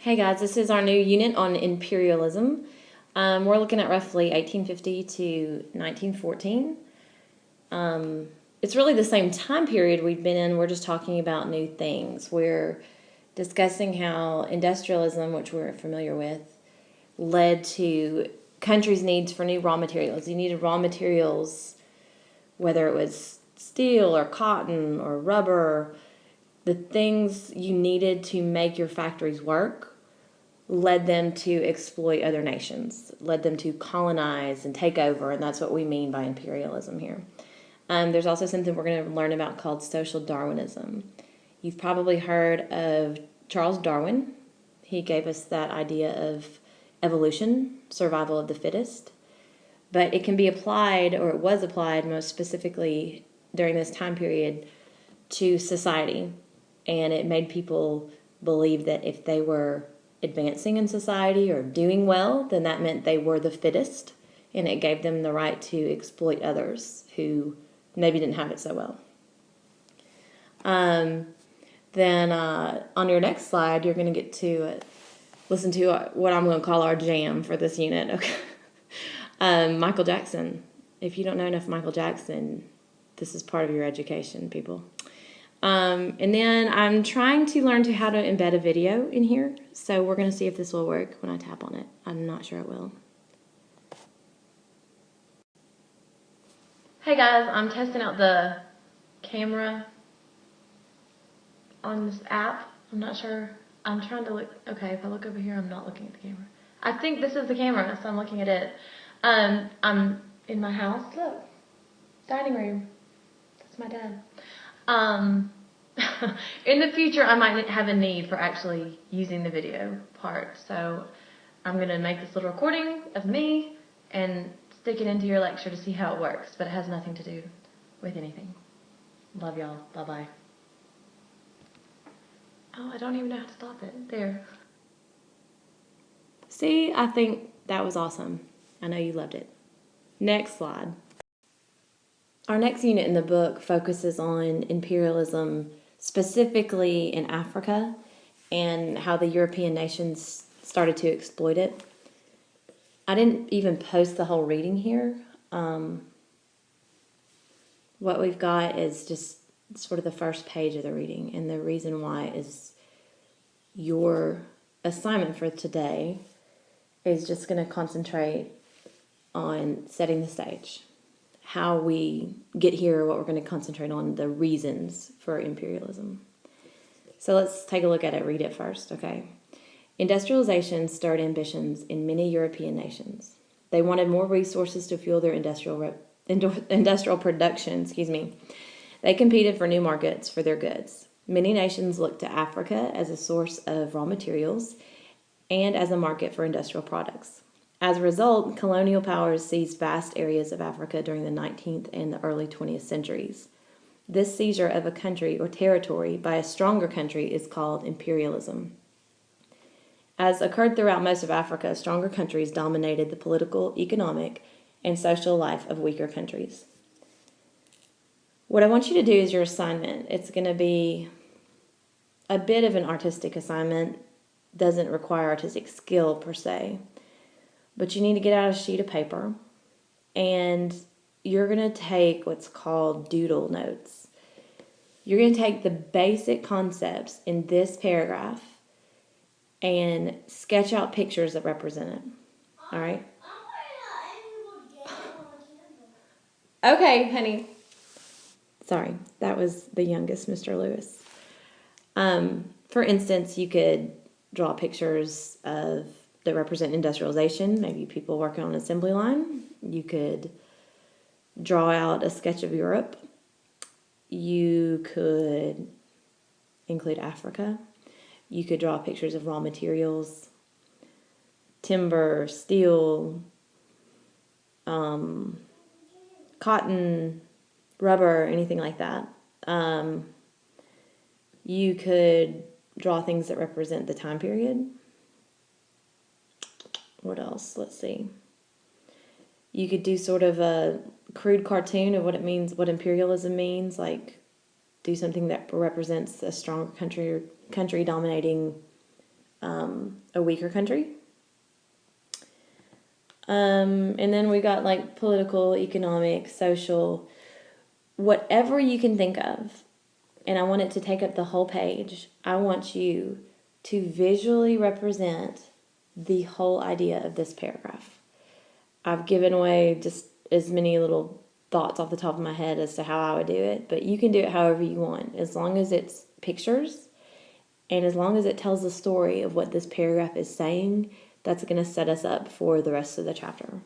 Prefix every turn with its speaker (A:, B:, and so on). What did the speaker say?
A: Hey guys, this is our new unit on imperialism. We're looking at roughly 1850 to 1914. It's really the same time period we've been in. We're just talking about new things. We're discussing how industrialism, which we're familiar with, led to countries' needs for new raw materials. You needed raw materials, whether it was steel or cotton or rubber, the things you needed to make your factories work led them to exploit other nations, led them to colonize and take over, and that's what we mean by imperialism here. There's also something we're going to learn about called social Darwinism. You've probably heard of Charles Darwin. He gave us that idea of evolution, survival of the fittest. But it can be applied, or it was applied most specifically during this time period, to society. And it made people believe that if they were advancing in society or doing well, then that meant they were the fittest, and it gave them the right to exploit others who maybe didn't have it so well. Then on your next slide, you're going to get to listen to what I'm going to call our jam for this unit. Okay, Michael Jackson. If you don't know enough Michael Jackson, this is part of your education, people. And then I'm trying to learn how to embed a video in here, so we're going to see if this will work when I tap on it. I'm not sure it will. Hey guys, I'm testing out the camera on this app. I'm not sure. I'm trying to look. Okay, if I look over here, I'm not looking at the camera. I think this is the camera, so I'm looking at it. I'm in my house. Look, dining room. That's my dad. In the future, I might have a need for actually using the video part. So I'm going to make this little recording of me and stick it into your lecture to see how it works. But it has nothing to do with anything. Love y'all. Bye-bye. Oh, I don't even know how to stop it. There. See, I think that was awesome. I know you loved it. Next slide. Our next unit in the book focuses on imperialism, specifically in Africa, and how the European nations started to exploit it. I didn't even post the whole reading here. What we've got is just sort of the first page of the reading, and the reason why is your assignment for today is just going to concentrate on setting the stage. How we get here, what we're going to concentrate on, the reasons for imperialism. So let's take a look at it, read it first, okay? Industrialization stirred ambitions in many European nations. They wanted more resources to fuel their industrial production, They competed for new markets for their goods. Many nations looked to Africa as a source of raw materials and as a market for industrial products. As a result, colonial powers seized vast areas of Africa during the 19th and the early 20th centuries. This seizure of a country or territory by a stronger country is called imperialism. As occurred throughout most of Africa, stronger countries dominated the political, economic, and social life of weaker countries. What I want you to do is your assignment. It's going to be a bit of an artistic assignment. Doesn't require artistic skill per se. But you need to get out a sheet of paper, and you're going to take what's called doodle notes. You're going to take the basic concepts in this paragraph and sketch out pictures that represent it. All right? Okay, honey. Sorry, that was the youngest, Mr. Lewis. For instance, you could draw pictures that represent industrialization, maybe people working on an assembly line. You could draw out a sketch of Europe. You could include Africa. You could draw pictures of raw materials, timber, steel, cotton, rubber, anything like that. You could draw things that represent the time period. What else? Let's see. You could do sort of a crude cartoon of what it means, what imperialism means, like do something that represents a stronger country dominating a weaker country. And then we got like political, economic, social, whatever you can think of. And I want it to take up the whole page. I want you to visually represent the whole idea of this paragraph. I've given away just as many little thoughts off the top of my head as to how I would do it, but you can do it however you want, as long as it's pictures and as long as it tells the story of what this paragraph is saying. That's going to set us up for the rest of the chapter.